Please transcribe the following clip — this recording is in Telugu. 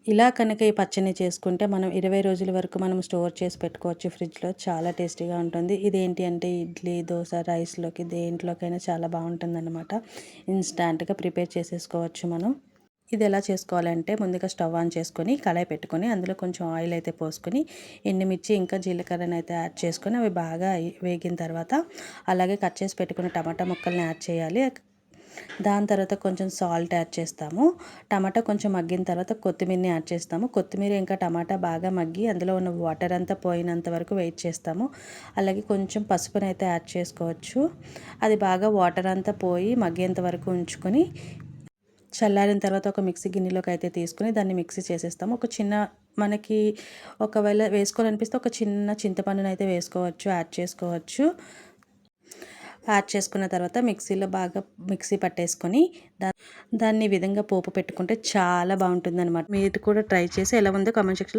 ఇలా కనుక ఈ పచ్చడిని చేసుకుంటే మనం 20 రోజుల వరకు మనం స్టోర్ చేసి పెట్టుకోవచ్చు ఫ్రిడ్జ్లో. చాలా టేస్టీగా ఉంటుంది. ఇదేంటి అంటే ఇడ్లీ, దోస, రైస్‌లోకి దేంట్లోకైనా చాలా బాగుంటుందన్నమాట. ఇన్‌స్టాంట్‌గా ప్రిపేర్ చేసేసుకోవచ్చు మనం. ఇది ఎలా చేసుకోవాలంటే ముందుగా స్టవ్ ఆన్ చేసుకొని కళాయి పెట్టుకొని అందులో కొంచెం ఆయిల్ అయితే పోసుకొని ఎండుమిర్చి ఇంకా జీలకర్రని అయితే యాడ్ చేసుకొని అవి బాగా వేగిన తర్వాత అలాగే కట్ చేసి పెట్టుకున్న టమాటా ముక్కల్ని యాడ్ చేయాలి. దాని తర్వాత కొంచెం సాల్ట్ యాడ్ చేస్తాము. టమాటా కొంచెం మగ్గిన తర్వాత కొత్తిమీరని యాడ్ చేస్తాము. కొత్తిమీర ఇంకా టమాటా బాగా మగ్గి అందులో ఉన్న వాటర్ అంతా పోయినంత వరకు వెయిట్ చేస్తాము. అలాగే కొంచెం పసుపునైతే యాడ్ చేసుకోవచ్చు. అది బాగా వాటర్ అంతా పోయి మగ్గేంత వరకు ఉంచుకొని చల్లారిన తర్వాత ఒక మిక్సీ గిన్నెలోకి అయితే తీసుకుని దాన్ని మిక్సీ చేసేస్తాము. ఒక చిన్న మనకి ఒకవేళ వేసుకోవాలనిపిస్తే ఒక చిన్న చింతపండుని అయితే వేసుకోవచ్చు, యాడ్ చేసుకోవచ్చు. యాడ్ చేసుకున్న తర్వాత మిక్సీలో బాగా మిక్సీ పట్టేసుకొని దాన్ని ఈ విధంగా పోపు పెట్టుకుంటే చాలా బాగుంటుందన్నమాట. మీరు కూడా ట్రై చేసి ఎలా ఉందో కామెంట్ సెక్షన్లో